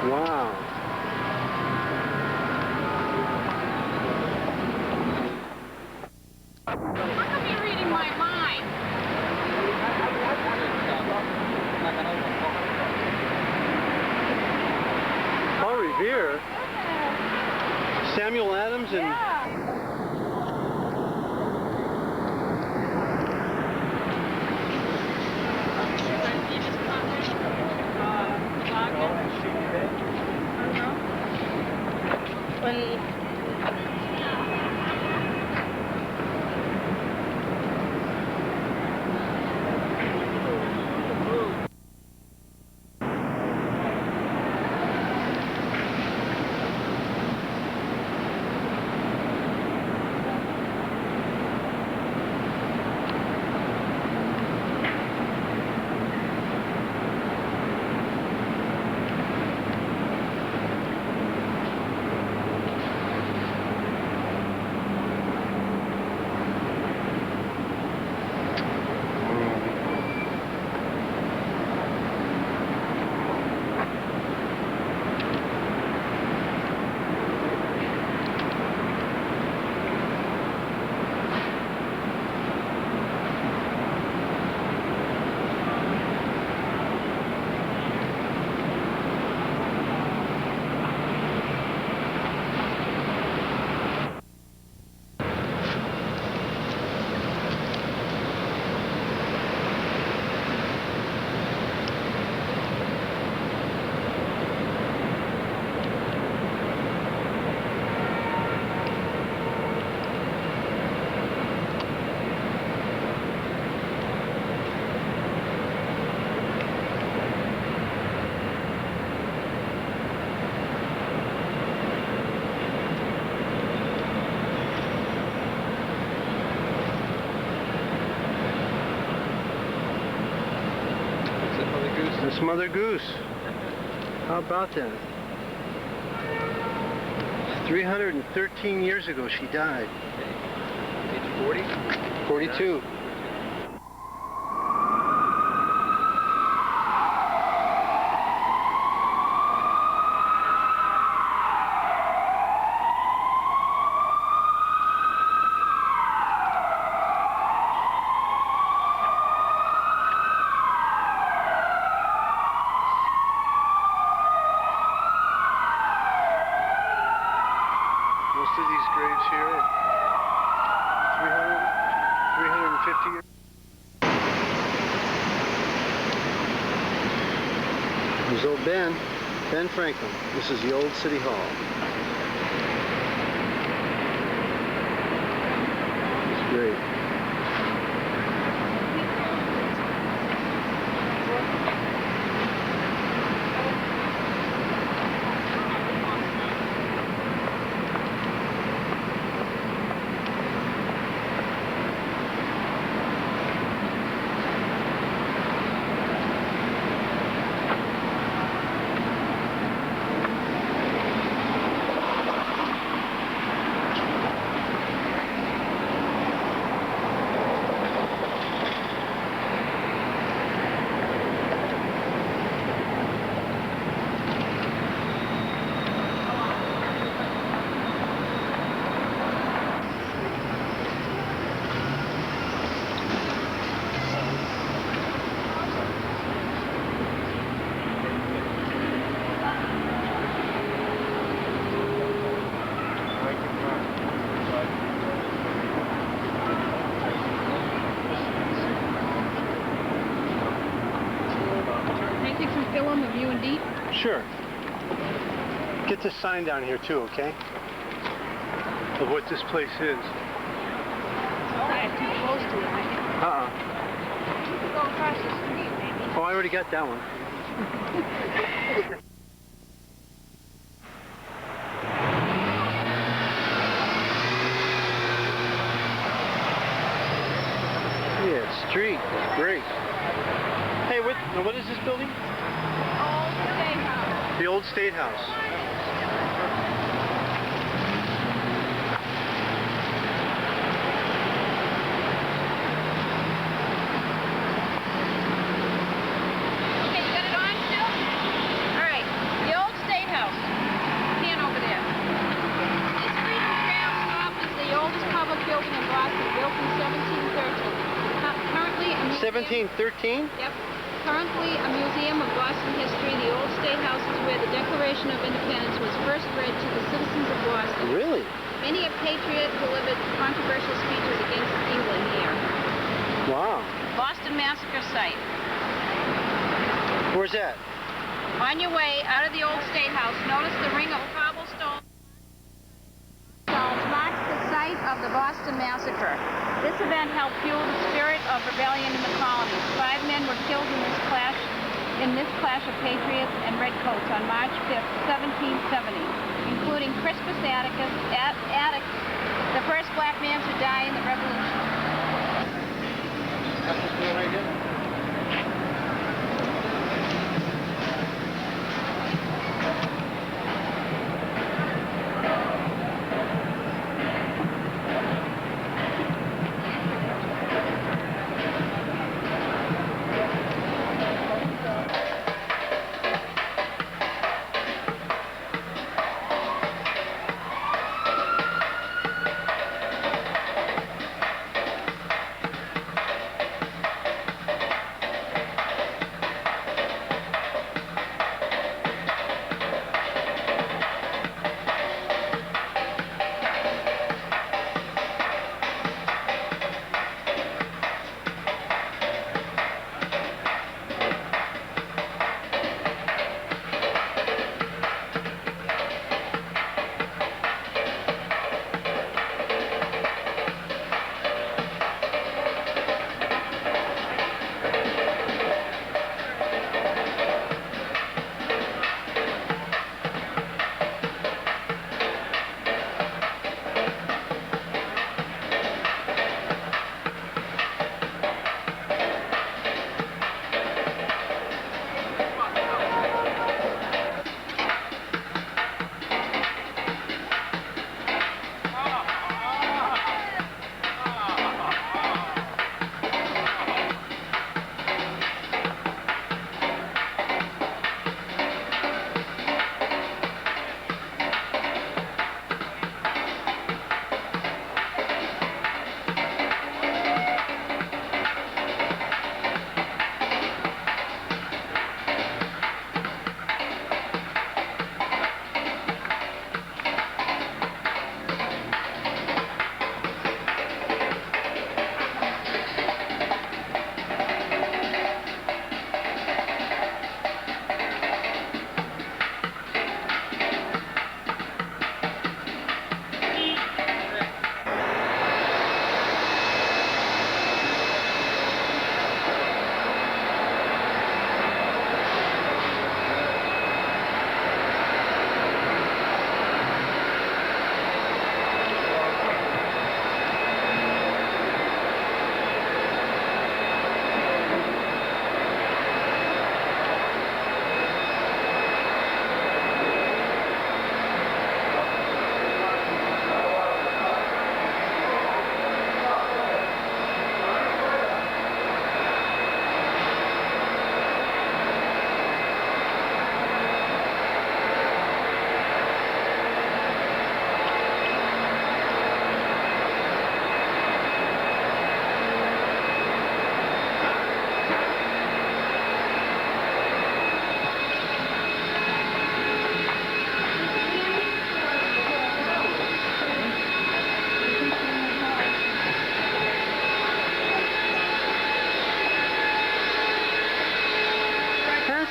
Wow. How come you're reading my mind? Paul Revere? Samuel Adams and... Yeah. This Mother Goose. How about that? 313 years ago she died. Age 40? 42. Most of these graves here are 350 years. There's old Ben Franklin. This is the old City Hall. It's great. Film of you and Dee? Sure. Get this sign down here too, okay? Of what this place is. That's too close to it. You can go across the street, maybe. Oh, I already got that one. Yeah, street. It's great. Hey, what is this building? Old State House. The old State House. Okay, you got it on still? All right. The old State 1713? Yep. Currently a museum of Boston history, the old State House is where the Declaration of Independence was first read to the citizens of Boston. Really? Many a patriot delivered controversial speeches against England here. Wow. Boston Massacre Site. Where's that? On your way out of the old State House, notice the ring of cobblestone stones marks the site of the Boston Massacre. This event helped fuel the spirit of rebellion in the colonies. 5 men were killed in this clash of patriots and redcoats on March 5th, 1770, including Crispus Attucks, the first black man to die in the Revolution. That's this one right here?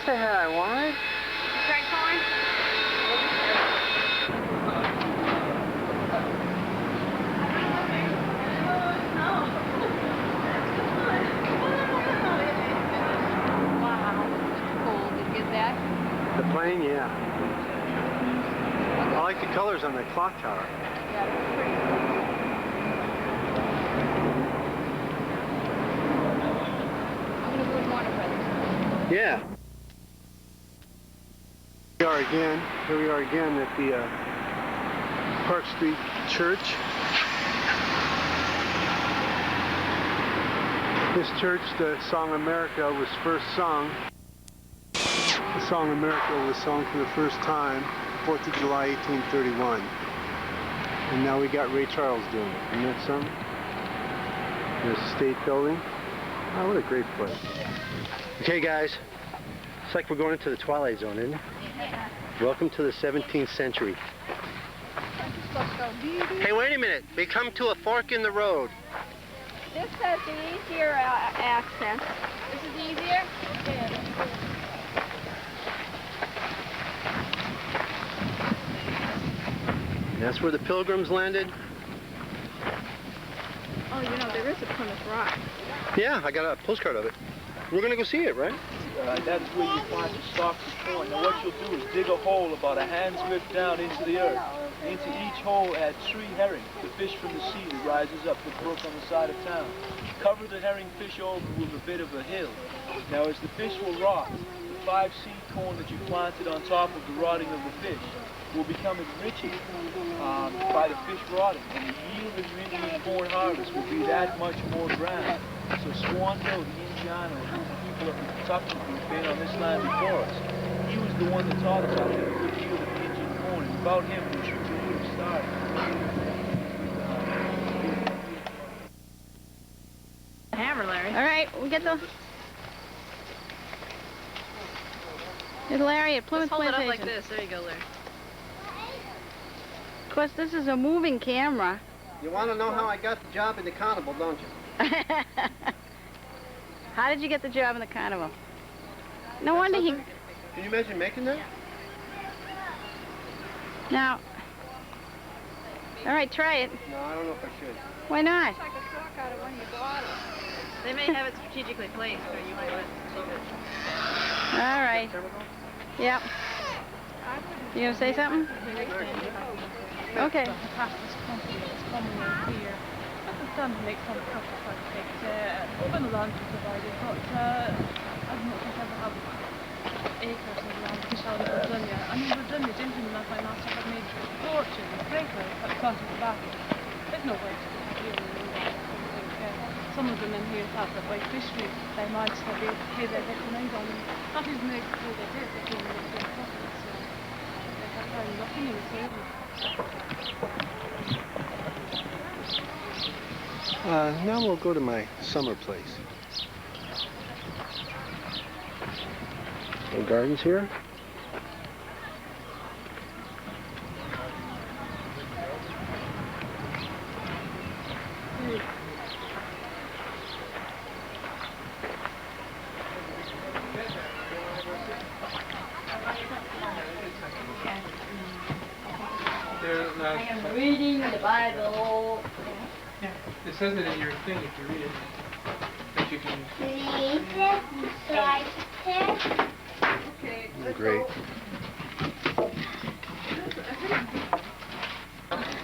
Say hi, what? Try calling? Wow, cool. Did you get that? The plane, yeah. I like the colors on the clock tower. Yeah, it's pretty cool. I'm gonna go to Warner Brothers. Yeah. Here we are again at the Park Street Church. This church, the song America was first sung. The song America was sung for the first time 4th of July 1831. And now we got Ray Charles doing it. Isn't that something? There's the State Building. Oh, what a great place. Okay, guys. It's like we're going into the Twilight Zone, isn't it? Welcome to the 17th century. Hey, wait a minute. We come to a fork in the road. This has the easier accent. This is easier? And that's where the Pilgrims landed? Oh, you know, there is a Plymouth Rock. Yeah, I got a postcard of it. We're going to go see it, right? That is where you find the stalks of corn. Now what you'll do is dig a hole about a hand's width down into the earth. Into each hole add 3 herring, the fish from the sea that rises up the brook on the side of town. Cover the herring fish over with a bit of a hill. Now as the fish will rot, the 5 seed corn that you planted on top of the rotting of the fish will become enriched by the fish rotting, and the yield of your Indian corn harvest will be that much more grand. So Squanto, the Indiano, and the people of Kentucky who've been on this land before us, he was the one that taught us how to get a good yield of the Indian corn, and without him, we would have started. Hammer, Larry. All right, we get the... Here's Larry at Plymouth Hold it Plantation. up like this. There you go, Larry. Of course, this is a moving camera. You want to know how I got the job in the carnival, don't you? How did you get the job in the carnival? No wonder he... Can you imagine making that? Now... All right, try it. No, I don't know if I should. Why not? They may have it strategically placed, or you might let it keep it. All right. Yep. You gonna say something? Okay. Understand make some projects open land is provided, but I've not ever have acres of land to sell in Virginia. I mean, Virginia, gentlemen like my master have made fortunes, greatly, at the front of the back. There's no way to do it. Some of the men here thought that by fisheries they might still be able to pay their victims on them. Not even make the they did, they came in their profits, so they had very nothing in the table. Now we'll go to my summer place. Some gardens here. I am reading the Bible. Yeah, it says it in your thing if you read it. That you can. Great.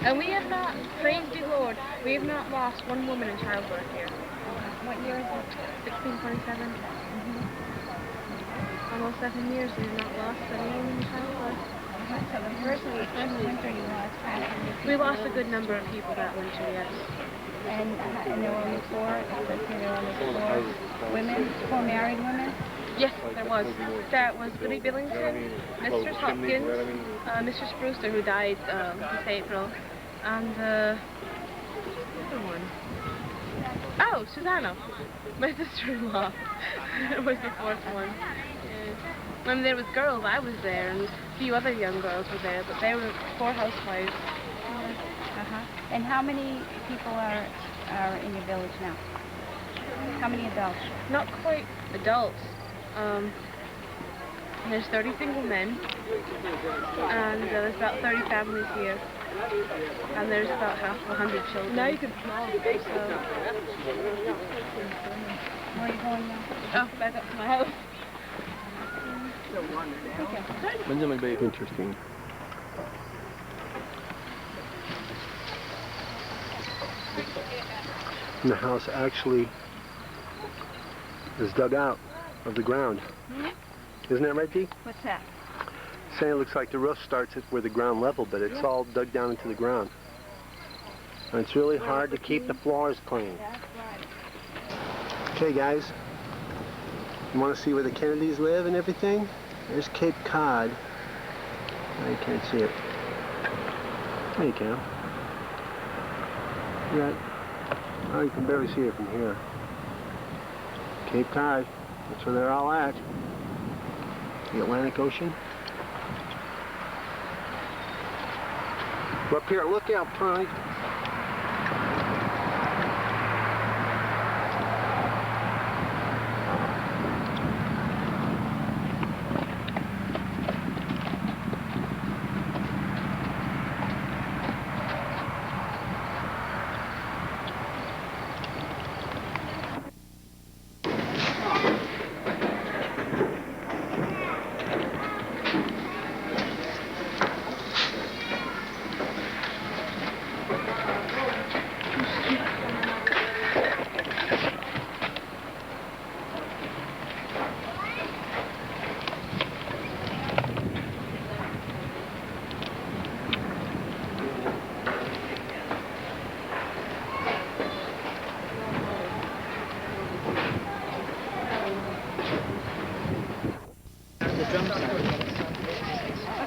And we have not, praise the Lord, we have not lost one woman in childbirth here. What year is it? 1627? Almost 7 years we have not lost any woman in childbirth. We lost a good number of people that winter, yes. And there were only 4 women, 4 married women? Yes, there was. That was Goody Billington, Mr. Hopkins, Mr. Sprucer, who died this April, and the other one. Oh, Susanna, my sister-in-law, was the 4th one. When there was girls, I was there, and a few other young girls were there, but they were 4 housewives. And how many people are in your village now? How many adults? Not quite adults. There's 30 single men, and there's about 30 families here, and there's about half of 100 children. Now you can smell it. Where are you going now? Oh, back up to my house. Interesting. And the house actually is dug out of the ground. Isn't that right, Dee? What's that? Saying it looks like the roof starts at where the ground level, but it's all dug down into the ground. And it's really hard to keep the floors clean. Okay, guys. You want to see where the Kennedys live and everything? There's Cape Cod. Now you can't see it. There you can. Oh, you can barely see it from here. Cape Cod. That's where they're all at. The Atlantic Ocean. We're up here at Lookout Point.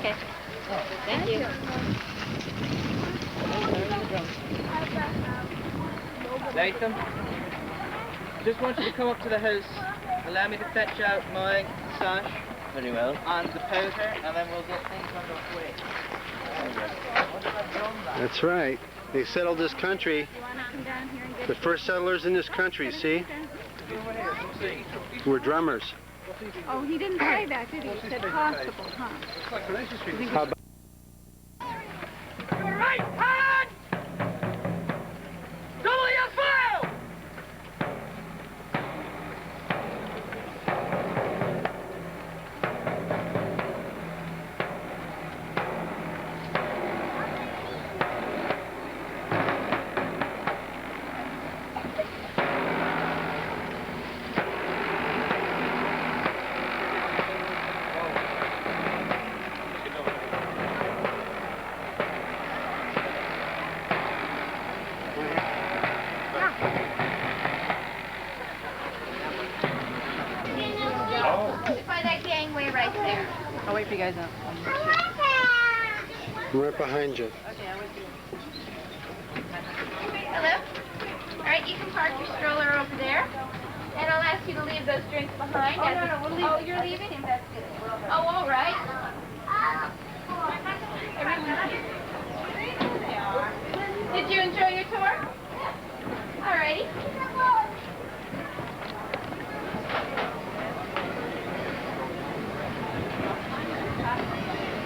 Okay. Thank you. Latham, just want you to come up to the house. Allow me to fetch out my sash. Very well. And the powder, and then we'll get things underway. That's right. They settled this country. The first settlers in this country, see? Were drummers. Oh, he didn't say that, did he? He said possible, huh? How about Right hand! Double your file! By that gangway right there. I'll wait for you guys now. I'm right behind you? Hello? All right, you can park your stroller over there. And I'll ask you to leave those drinks behind. Oh, we'll leave. Oh, you're leaving? Oh, all right. Did you enjoy your tour? All righty.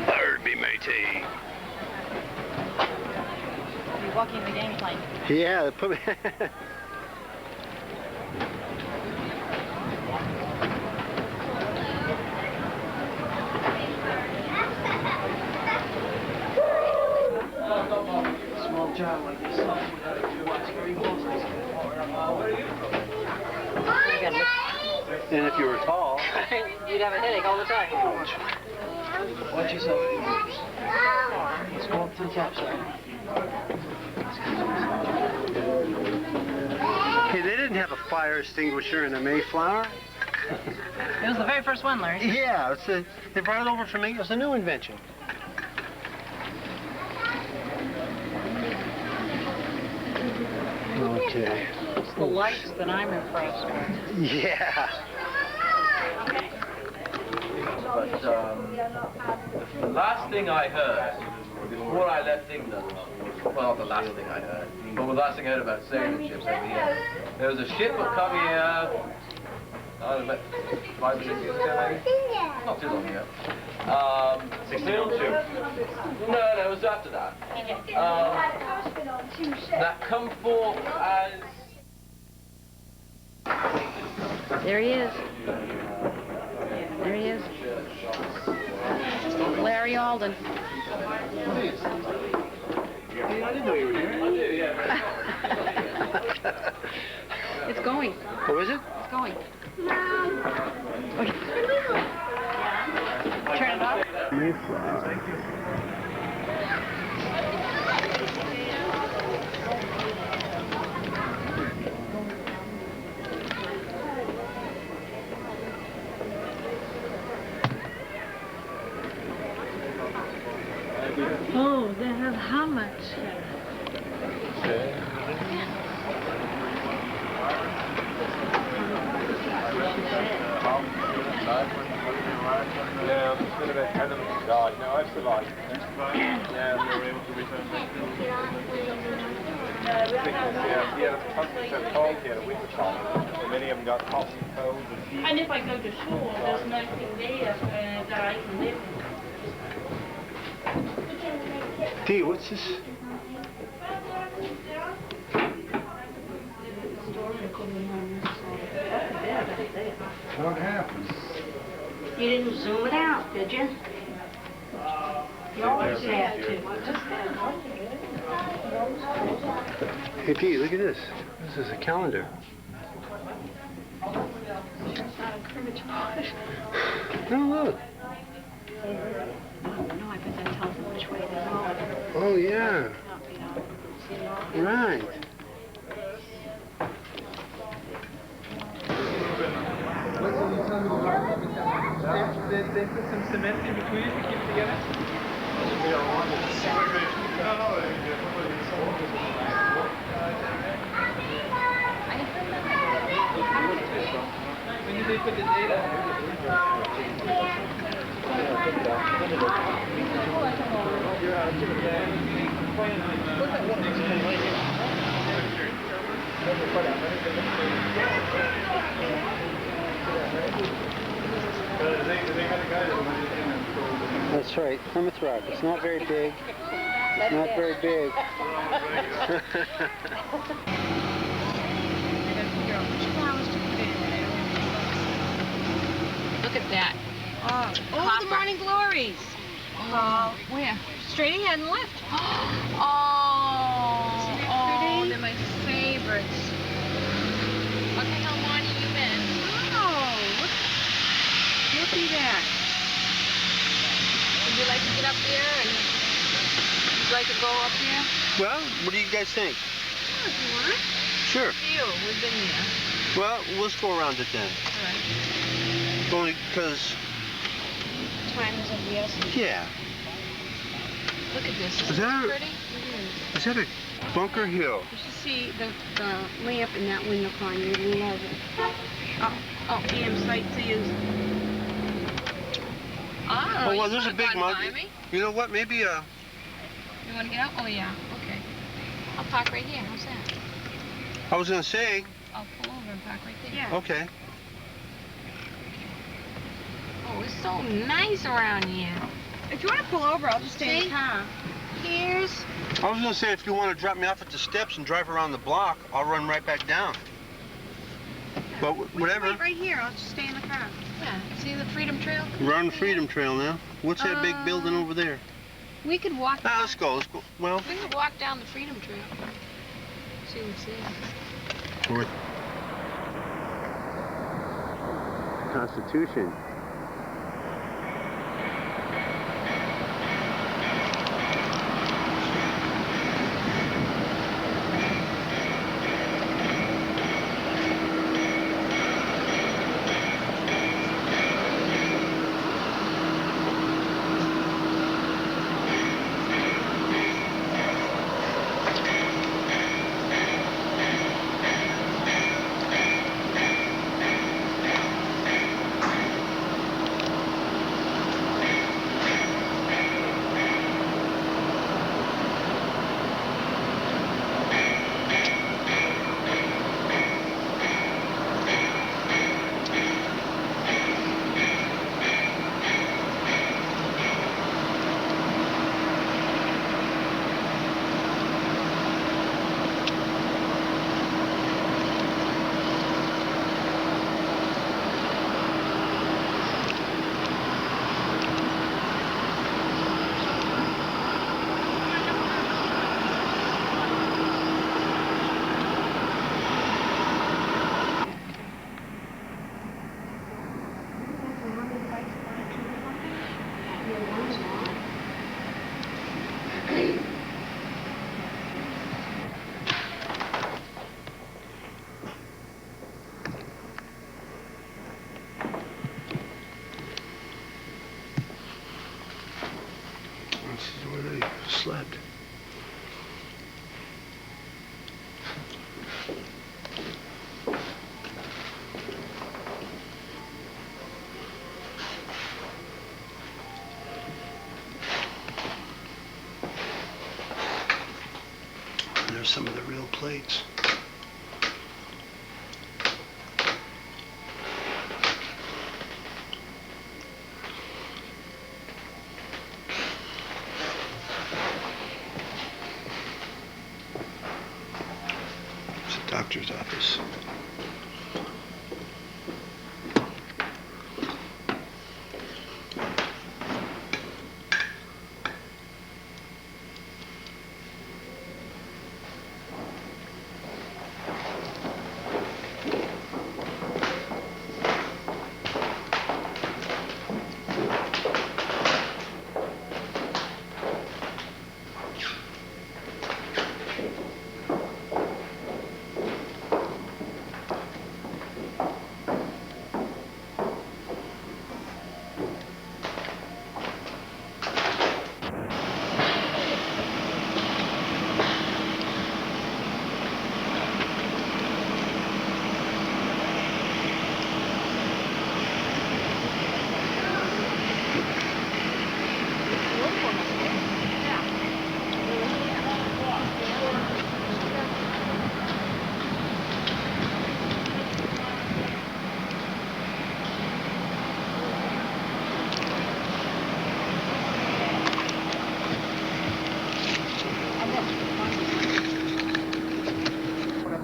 Pardon me, matey. You're walking the game plane. Yeah, put me. Small job like this. Very close. And if you were tall. You'd have a headache all the time. Watch yourself. Let's go up to the top side. Hey, they didn't have a fire extinguisher in the Mayflower. It was the very first one, Larry. Yeah, they brought it over for me. It was a new invention. Okay. It's the lights that I'm impressed with. Yeah. But the last thing I heard before I left England, well, not the last thing I heard, but the last thing I heard about sailing ships over here, there was a ship that come here, I don't know, about 5 or 6 years ago, maybe? Not too long ago. 1602. No, it was after that. That come forth as... There he is. There he is. Larry Alden. I didn't know you were here. It's going. What was it? It's going. Okay. Turn it off. Mayflower. Oh, they have how much? outside? Yeah, I'm just a bit hesitant to die. No, I survived. Yeah, we were able to return back to yeah, it's constantly so cold here, the winter time. So many of them got hot and cold and heat. And if I go to shore, there's nothing there that I can live in. T, what's this? What happened? You didn't zoom it out, did you? You always have to. Hey, Pete, look at this. This is a calendar. Oh, look. No, I bet that tells them which way they're going. Oh, yeah. Right. They put some cement in between it to keep it together? When did they put the data? That's right, Plymouth Rock. It's not very big. Not very big. Look at that. Oh, the Morning Glories. Oh, where? Straight ahead and left. Oh, they're my favorites. What the hell morning you been? Oh, look at that. Would you like to get up there and would you like to go up here? Well, what do you guys think? Oh, if you want. Sure. You, we've been there. Well, let's go around it then. All right. Only because, Time is of the essence. yeah. Look at this. Is Isn't that it a- pretty? Is that a Bunker Hill? You should see the lamp in that window climb. You love it. Oh, damn sight to use. I don't know. Oh, you well, there's a could've big gone mug. by me. You know what? Maybe, You want to get out? Oh, yeah. Okay. I'll park right here. How's that? I was going to say, I'll pull over and park right there. Yeah. okay. Oh, it's so nice around here. If you want to pull over, I'll just stay in See? the car. Here's... I was going to say, if you want to drop me off at the steps and drive around the block, I'll run right back down. But whatever. Wait right here. I'll just stay in the car. Yeah, see the Freedom Trail? We're on the Freedom Trail now. What's that big building over there? We could walk... Ah, let's go. Let's go. Well, We could walk down the Freedom Trail. See what's there. Constitution. There's some of the real plates. It's a doctor's office.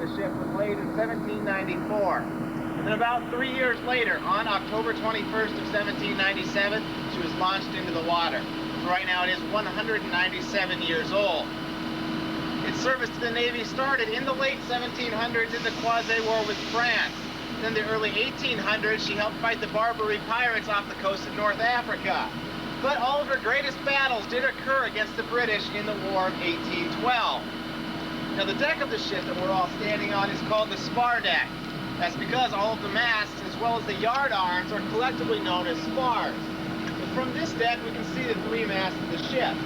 The ship was laid in 1794. And then about 3 years later, on October 21st of 1797, she was launched into the water. So right now it is 197 years old. Its service to the Navy started in the late 1700s in the Quasi-War with France. Then in the early 1800s, she helped fight the Barbary pirates off the coast of North Africa. But all of her greatest battles did occur against the British in the War of 1812. Now the deck of the ship that we're all standing on is called the spar deck. That's because all of the masts as well as the yard arms are collectively known as spars. But from this deck we can see the three masts of the ship.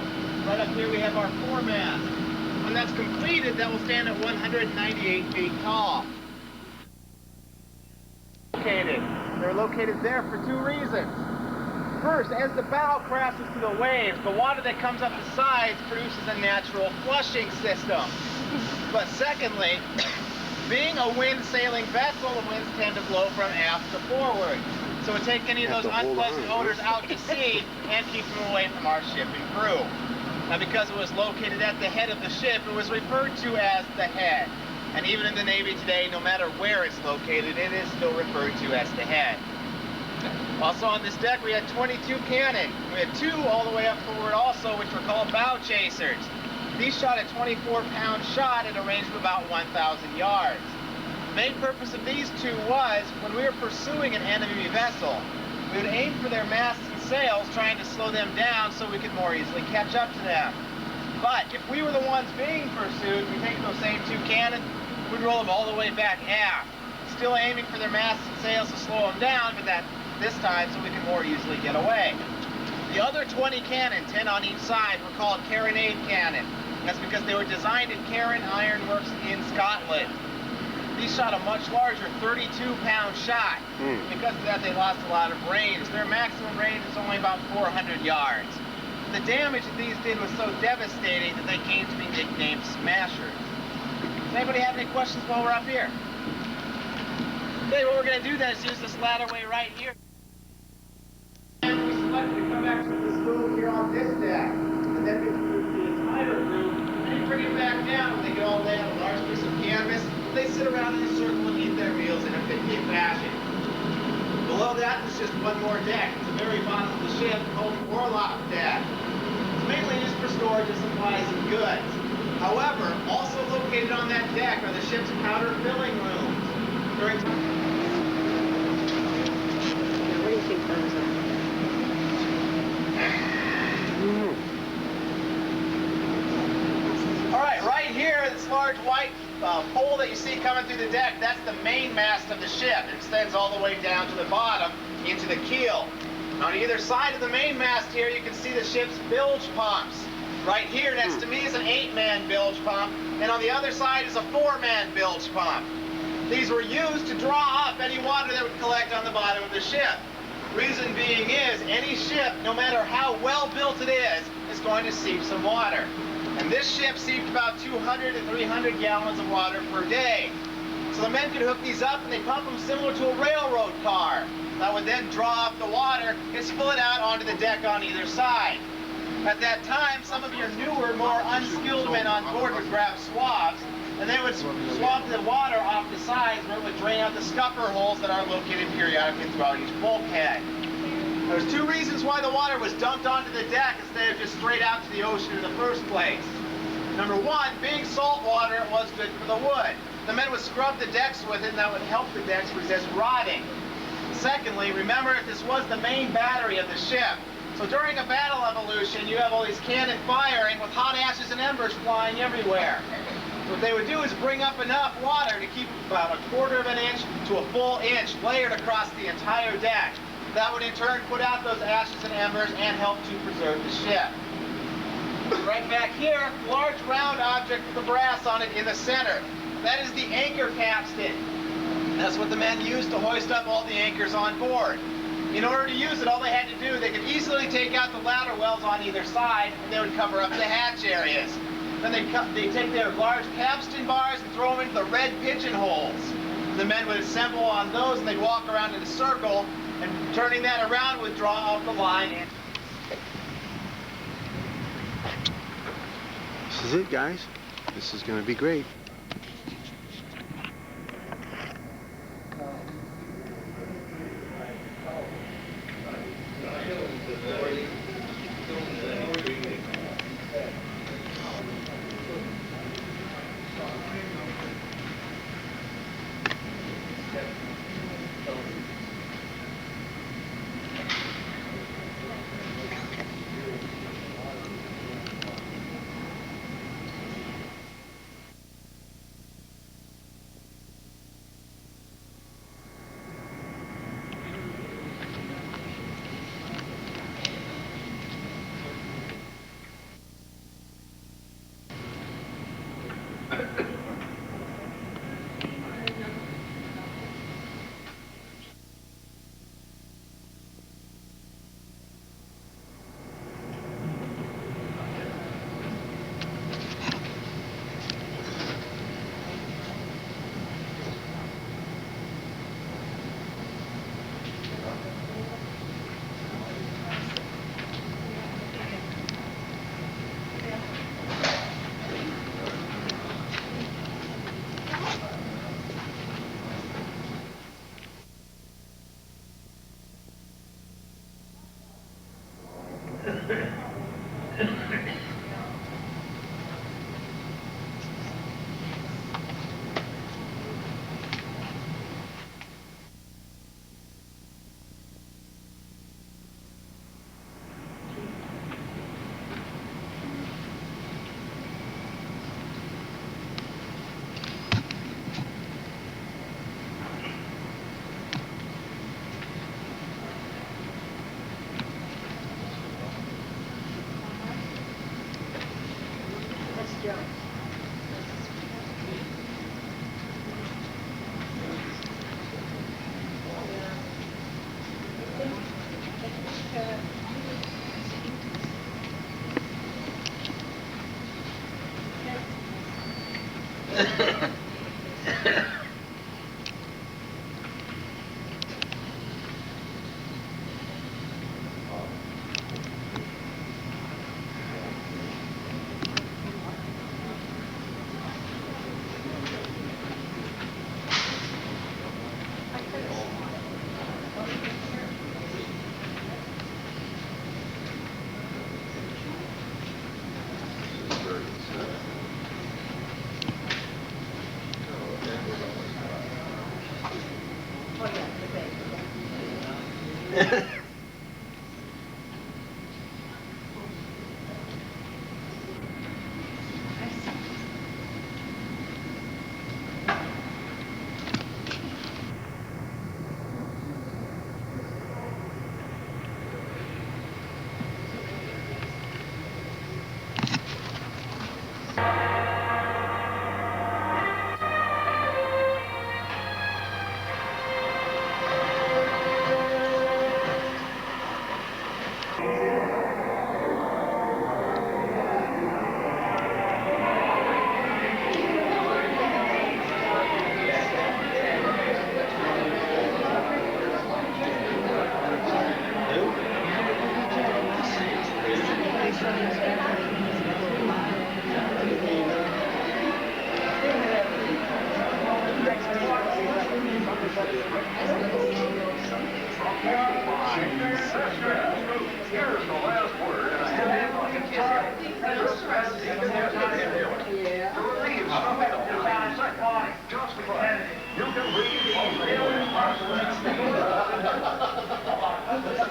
Right up here we have our foremast. When that's completed, that will stand at 198 feet tall. They're located there for two reasons. First, as the bow crashes to the waves, the water that comes up the sides produces a natural flushing system. But secondly, being a wind-sailing vessel, the winds tend to blow from aft to forward. So it takes any of those unpleasant odors out to sea and keeps them away from our ship and crew. Now because it was located at the head of the ship, it was referred to as the head. And even in the Navy today, no matter where it's located, it is still referred to as the head. Also on this deck, we had 22 cannon. We had two all the way up forward also, which were called bow chasers. These shot a 24-pound shot at a range of about 1,000 yards. The main purpose of these two was, when we were pursuing an enemy vessel, we would aim for their masts and sails, trying to slow them down so we could more easily catch up to them. But if we were the ones being pursued, we'd take those same two cannon, we'd roll them all the way back aft, still aiming for their masts and sails to slow them down, but this time so we could more easily get away. The other 20 cannon, 10 on each side, were called carronade cannon. That's because they were designed at Carron Iron Works in Scotland. These shot a much larger 32-pound shot. Because of that, they lost a lot of range. Their maximum range is only about 400 yards. The damage that these did was so devastating that they came to be nicknamed smashers. Does anybody have any questions while we're up here? Okay, what we're going to do then is use this ladderway right here. And we selected to come back to this move here on this deck. And then we move the entire group and bring it back down. When they get all day on a large piece of canvas, they sit around in a circle and eat their meals in a picnic fashion. Below that was just one more deck. At the very bottom of the ship called the Orlop deck. It's mainly used for storage of supplies and goods. However, also located on that deck are the ship's powder filling rooms. During What do you think those are? All right, right here, this large white pole that you see coming through the deck, that's the main mast of the ship. It extends all the way down to the bottom into the keel. On either side of the main mast here, you can see the ship's bilge pumps. Right here next to me is an 8-man bilge pump, and on the other side is a 4-man bilge pump. These were used to draw up any water that would collect on the bottom of the ship. Reason being is, any ship, no matter how well built it is going to seep some water. And this ship seeped about 200 to 300 gallons of water per day. So the men could hook these up and they pump them similar to a railroad car. That would then draw up the water and spill it out onto the deck on either side. At that time, some of your newer, more unskilled men on board would grab swabs, and they would swab the water off the sides where it would drain out the scupper holes that are located periodically throughout each bulkhead. There's two reasons why the water was dumped onto the deck instead of just straight out to the ocean in the first place. Number one, being salt water was good for the wood. The men would scrub the decks with it, and that would help the decks resist rotting. Secondly, remember this was the main battery of the ship. So during a battle evolution, you have all these cannon firing with hot ashes and embers flying everywhere. What they would do is bring up enough water to keep about 1/4 of an inch to a full inch layered across the entire deck. That would in turn put out those ashes and embers and help to preserve the ship. Right back here, large round object with the brass on it in the center. That is the anchor capstan. That's what the men used to hoist up all the anchors on board. In order to use it, all they had to do, they could easily take out the ladder wells on either side, and they would cover up the hatch areas. Then they'd take their large capstan bars and throw them into the red pigeonholes. The men would assemble on those, and they'd walk around in a circle, and turning that around would draw out the line. This is it, guys. This is going to be great.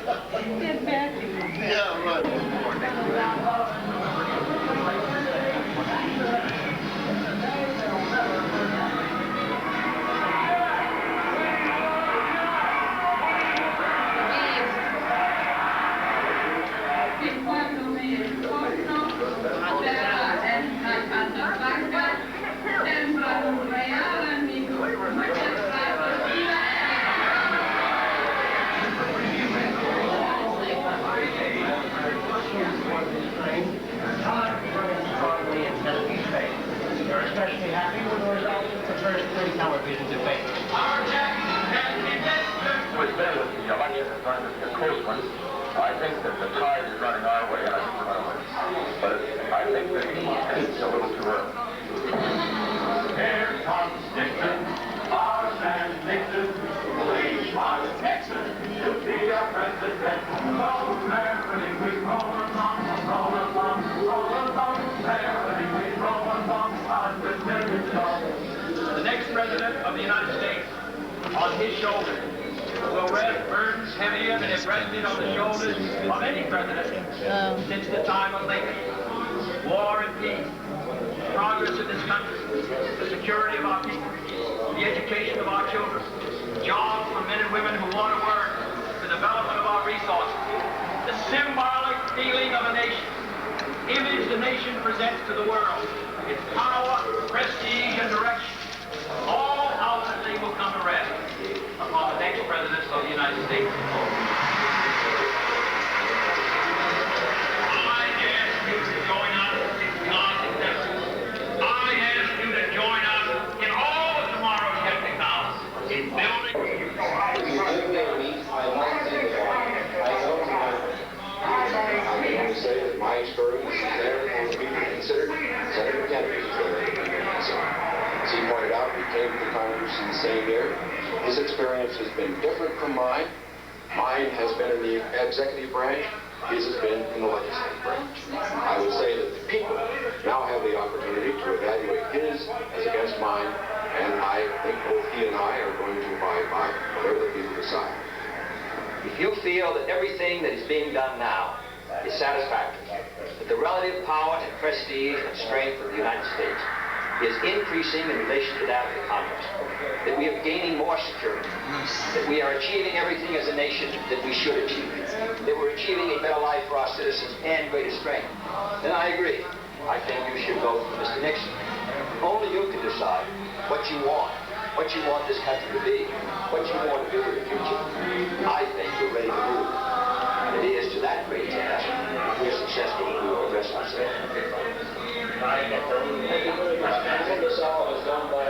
Yeah, right. You're especially happy with the results of the first three television debates. With the election is going to be a close one. I think that the tide is running our way, and I think we're going to win. But I think that it's a little too early. Here comes Nixon, our man Nixon, please my Texas, to be our president. Oh, Mary, we rolling on, rolling on, rolling on, Mary, we rolling on, the next president of the United States, on his shoulders, will rest burdens heavier than it rested on the shoulders of any president since the time of Lincoln. War and peace, progress in this country, the security of our people, the education of our children, jobs for men and women who want to work, the development of our resources, the symbolic feeling of a nation, image the nation presents to the world, its power, prestige, and direction, all ultimately will come to rest upon the next president of the United States. I ask you to join us in God's acceptance. I ask you to join us in all of tomorrow's technicals, in building. I would say that my experience is there for to be considered. Senator Kennedy's there to be considered. As he pointed out, he came to Congress in the same year. His experience has been different from mine. Mine has been in the executive branch. His has been in the legislative branch. I would say that the people now have the opportunity to evaluate his as against mine, and I think both he and I are going to abide by whatever the people decide. If you feel that everything that is being done now is satisfactory, that the relative power and prestige and strength of the United States is increasing in relation to that of the Congress, that we are gaining more security, that we are achieving everything as a nation that we should achieve, that we're achieving a better life for our citizens and greater strength, then I agree. I think you should vote for Mr. Nixon. Only you can decide what you want this country to be, what you want to do in the future. I think we're ready to move. And it is to that great task, if we're successful, we will address ourselves. This all is done by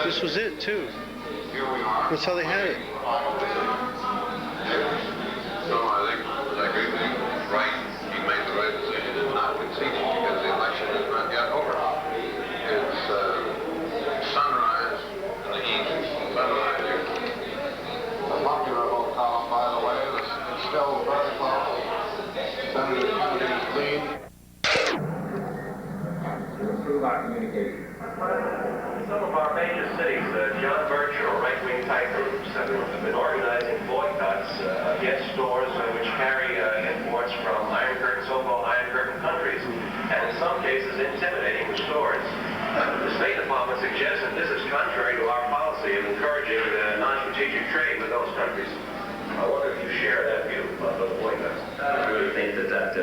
This was it too. That's how they had it. So I think he's right. He made the right decision in not conceding because the election is not yet over. It's sunrise in the east, sunrise here. The popular vote column, by the way, is still very close. Senator Kennedy's lead. To improve our communication. Some of our major cities, John Birch or right-wing type groups have been organizing boycotts against stores which carry imports from so-called Iron Curtain countries, and in some cases intimidating the stores. The State Department suggests that this is contrary to our policy of encouraging non-strategic trade with those countries. I wonder if you share that view about those boycotts. I really think that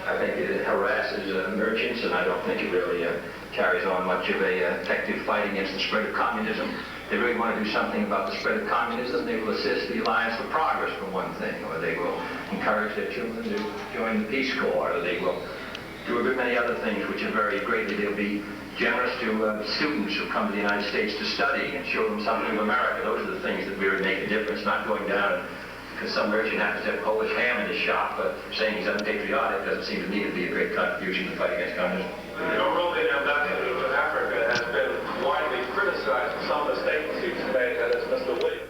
I think it harasses merchants, and I don't think it really carries on much of a effective fight against the spread of communism. They really want to do something about the spread of communism. They will assist the Alliance for Progress, for one thing, or they will encourage their children to join the Peace Corps, or they will do a good many other things which are very greatly, they'll be generous to students who come to the United States to study and show them something of America. Those are the things that really make a difference, not going down because some merchant happens to have Polish ham in his shop, but saying he's unpatriotic doesn't seem to me to be a great contribution to the fight against communism. You know, Roman ambassador to Africa has been widely criticized for some mistakes he's made, that is Mr. Williams.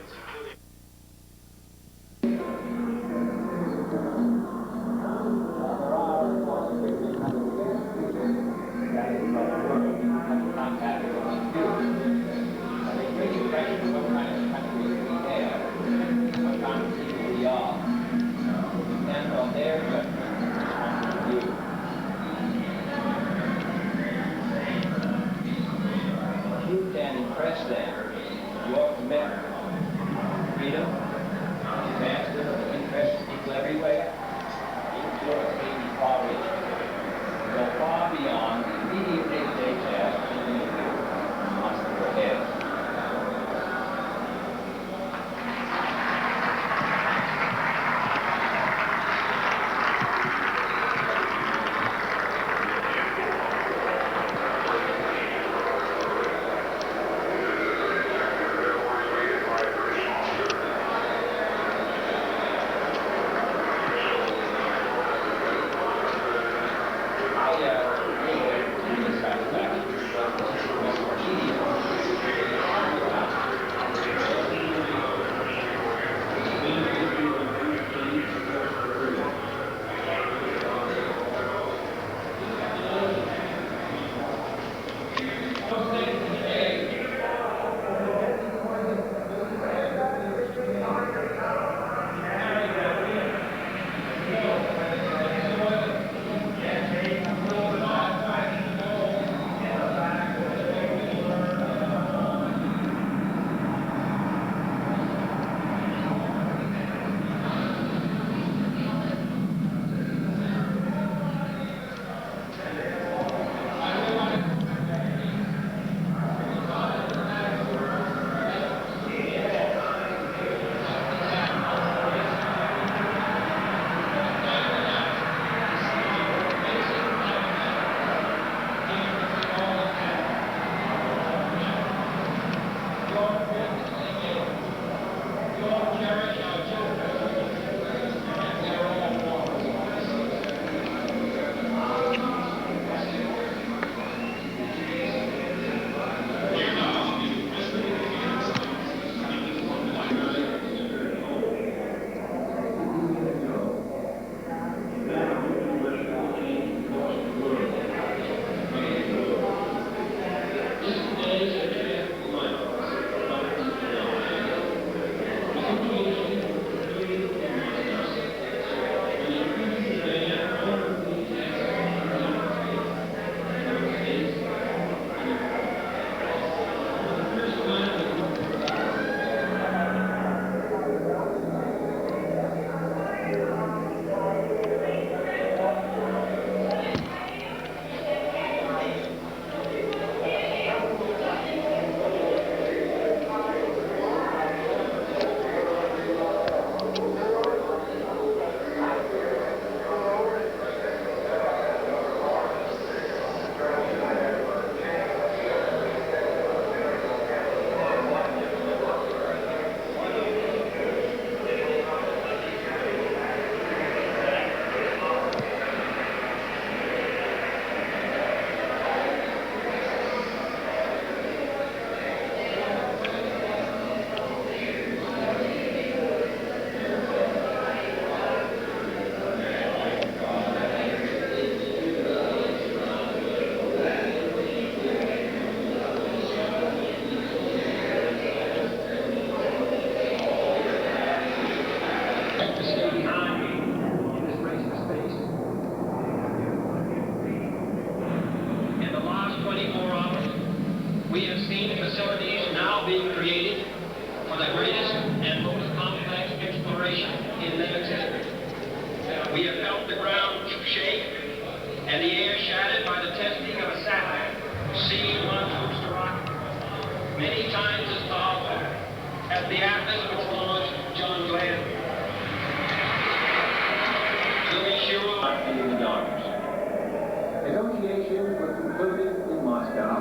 Negotiations were concluded in Moscow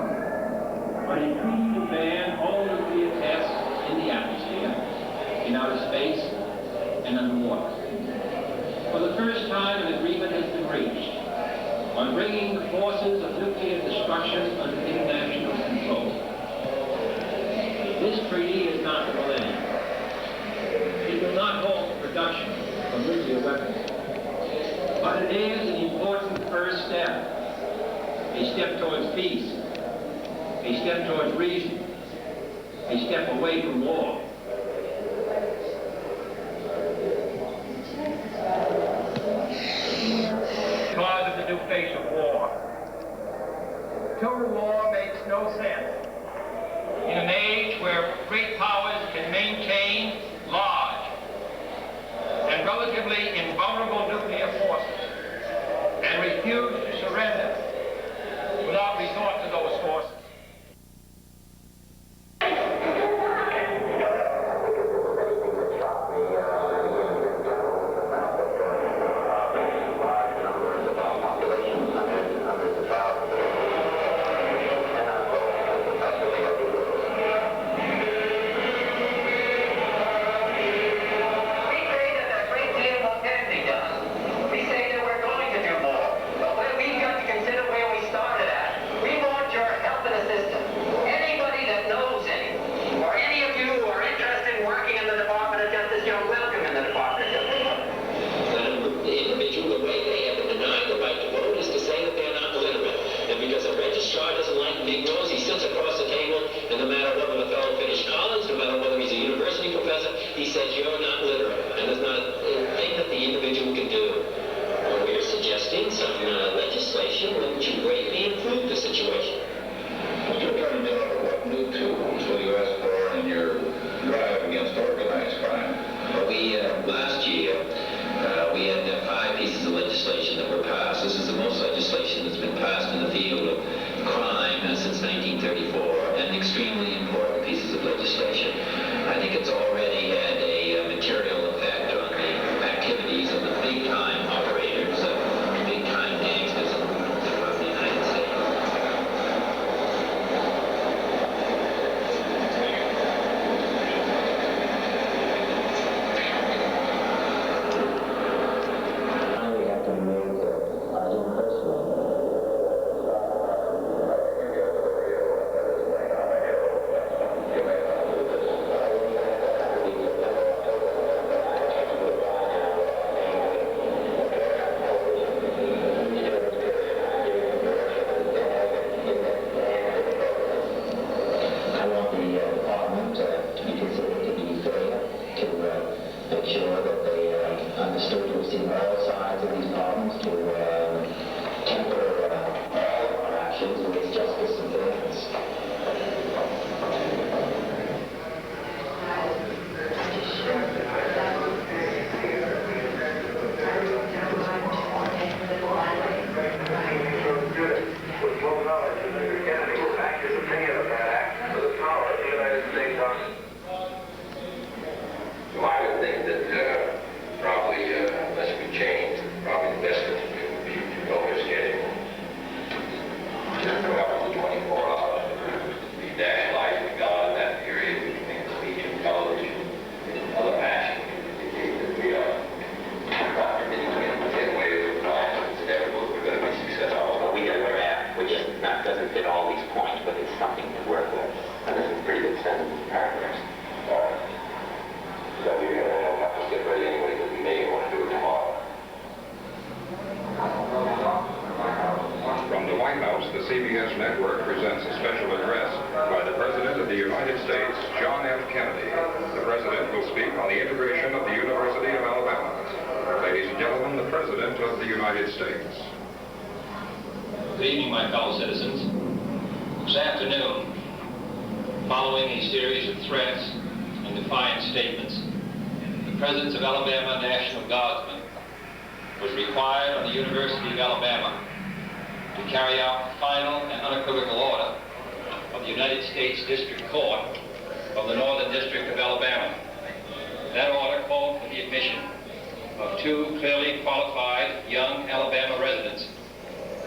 on a treaty to ban all nuclear tests in the atmosphere, in outer space, and underwater. For the first time, an agreement has been reached on bringing the forces of nuclear destruction under international control. This treaty is not the millennium. It will not halt the production of nuclear weapons. But it is an important first step. A step towards peace. A step towards reason. A step away from war. Because of the new face of war. Total war makes no sense. In an age where great powers can maintain large and relatively invulnerable nuclear forces and refuse to surrender without resort to those forces.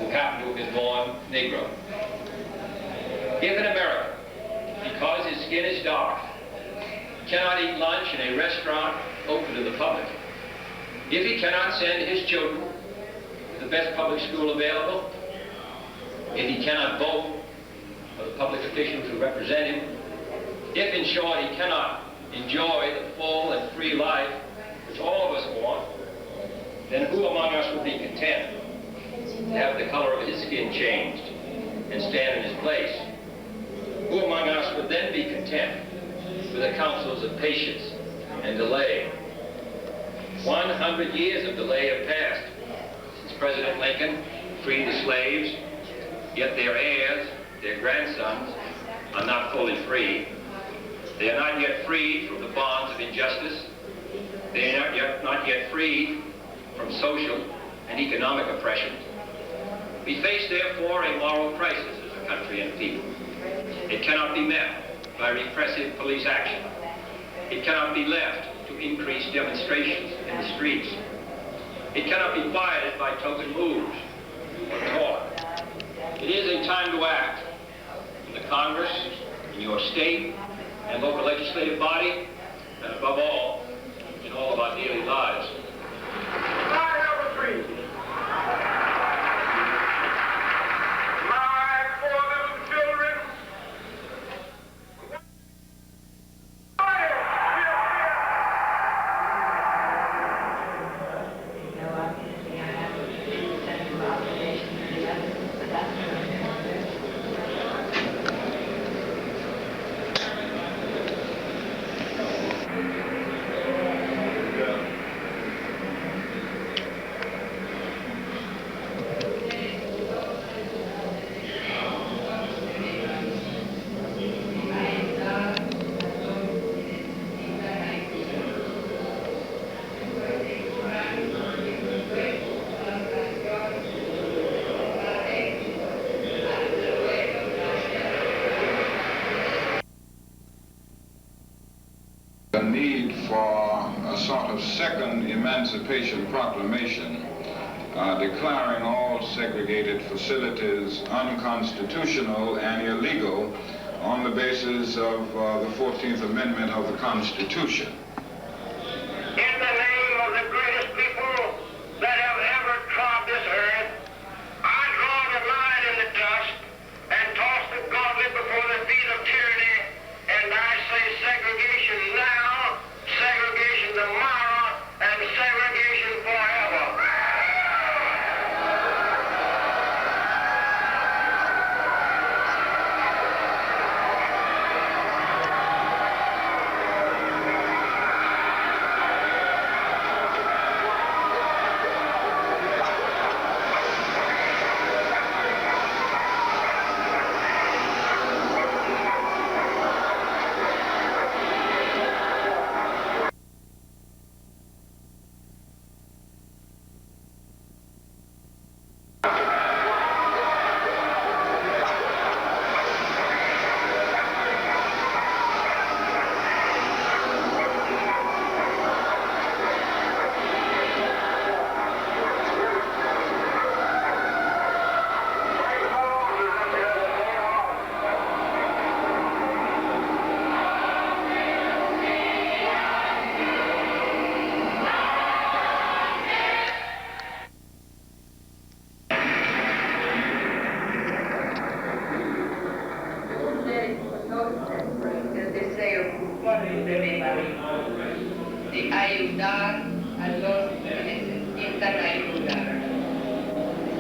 who happen to have been born Negro. If an American, because his skin is dark, cannot eat lunch in a restaurant open to the public, if he cannot send his children to the best public school available, if he cannot vote for the public officials who represent him, if, in short, he cannot enjoy the full and free life which all of us want, then who among us would be content to have the color of his skin changed and stand in his place? Who among us would then be content with the counsels of patience and delay? 100 years of delay have passed since President Lincoln freed the slaves, yet their heirs, their grandsons, are not fully free. They are not yet freed from the bonds of injustice. They are not yet freed from social and economic oppression. We face, therefore, a moral crisis as a country and people. It cannot be met by repressive police action. It cannot be left to increase demonstrations in the streets. It cannot be quieted by token moves or talk. It is a time to act in the Congress, in your state and local legislative body, and above all, in all of our daily lives. The need for a sort of second Emancipation Proclamation declaring all segregated facilities unconstitutional and illegal on the basis of the 14th Amendment of the Constitution. In the name of the greatest people that have ever trod this earth, I draw the line in the dust and toss the gauntlet before the feet of tyranny, and I say segregation now, segregation tomorrow, and segregation forever. De ayudar a los que necesitan ayudar.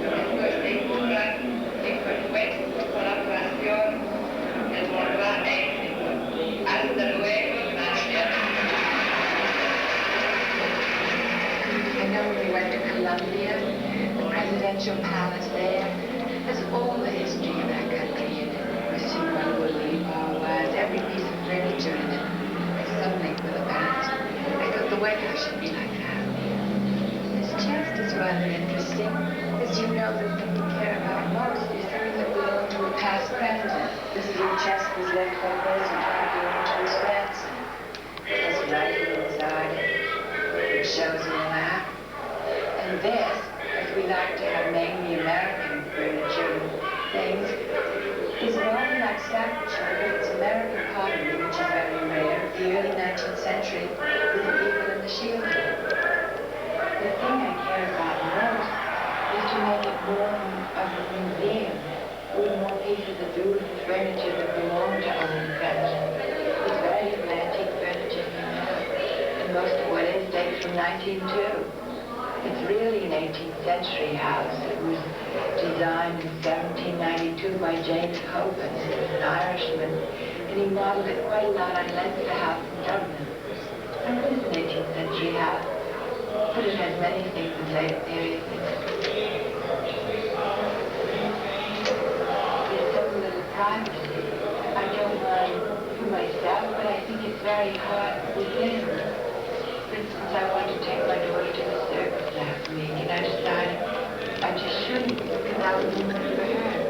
Después de una frecuente colaboración, el éxito. Hasta luego, gracias. I know when we went to Columbia, the presidential palace there, there's all the history of that country in it. You see where the Bolivar was, every piece of furniture in it. There's something for the past. I thought the White House should be like that. This chest is rather interesting, because you know the thing you care about most is something that belonged to a past president. This little chest was left by President Trump to his grandson. There's writing inside it. It shows me a map. And this, as we like to have named the American century is the eagle and the shield. The thing I care about most is to make it more of a museum with more pieces of beautiful furniture that belong to Owen French. It's valuable antique furniture, and most of what is dates from 1902. It's really an 18th century house. It was designed in 1792 by James Hoban, who was an Irishman, and he modeled it quite a lot on Leinster House in Dublin. And it is an 18th century house, but it has many things of late period. There's so little privacy. I don't mind for myself, but I think it's very hard within. For instance, I wanted to take my daughter to the circus last week, and I decided I just shouldn't, because I was looking for her.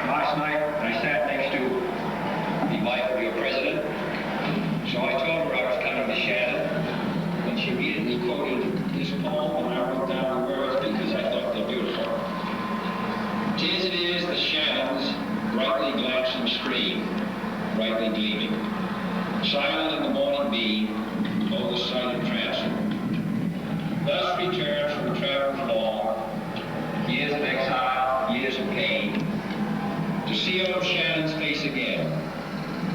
Last night, I sat next to the wife of your president, so I told her I was coming to Shannon, and she immediately quoted this poem, and I wrote down the words because I thought they're beautiful. "'Tis it is the Shannon's brightly glancing stream, brightly gleaming, silent in the morning beam, oh, the sight entrancing. Thus returns from travels long, years of exile, years of pain, to see old Shannon's face again,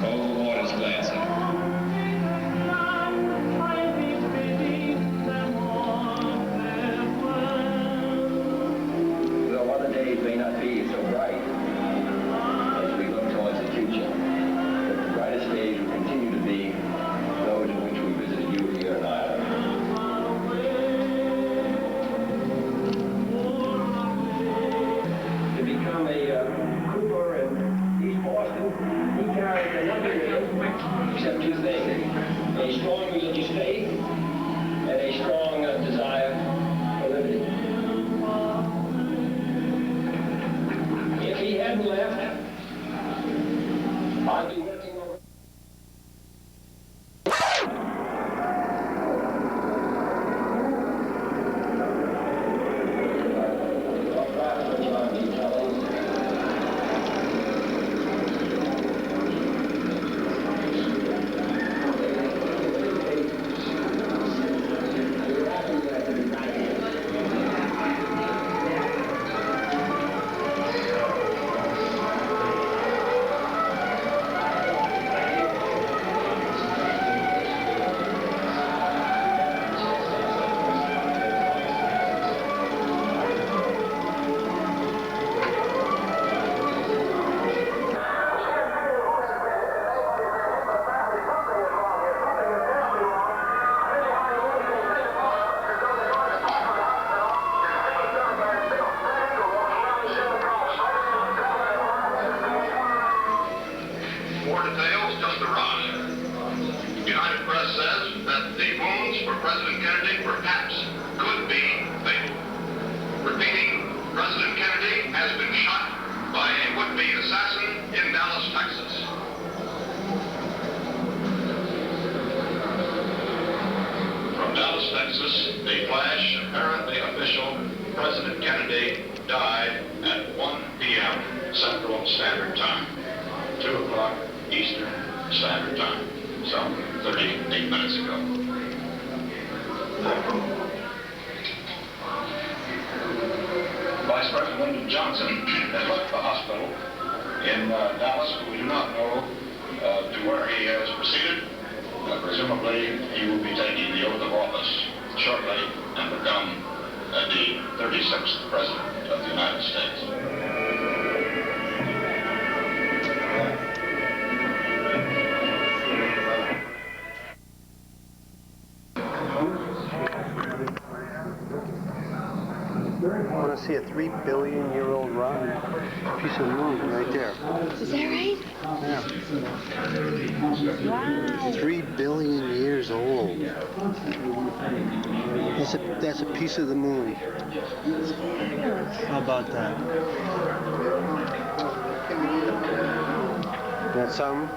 over the waters glancing. Though other days may not be so bright as we look towards the future, but the brightest days will continue to be those in which we visited you here in Ireland. To become a Cooper in East Boston, he carried another name, except two things: a strong religious faith and a strong desire for liberty. If he hadn't left, I'd be working over. More details just arrived. United Press says that the wounds for President Kennedy perhaps could be fatal. Repeating, President Kennedy has been shot by a would-be assassin in Dallas, Texas. From Dallas, Texas, the flash, apparently official, President Kennedy died at 1 p.m. Central Standard Time, 2 o'clock Eastern Standard Time, some 38 minutes ago. Vice President Johnson has left the hospital in Dallas, but we do not know Presumably, he will be taking the oath of office shortly and become the 36th President of the United States. I want to see a 3 billion year old piece of moon right there. Is that right? Yeah. Wow. 3 billion years old. That's a piece of the moon. How about that? That's something?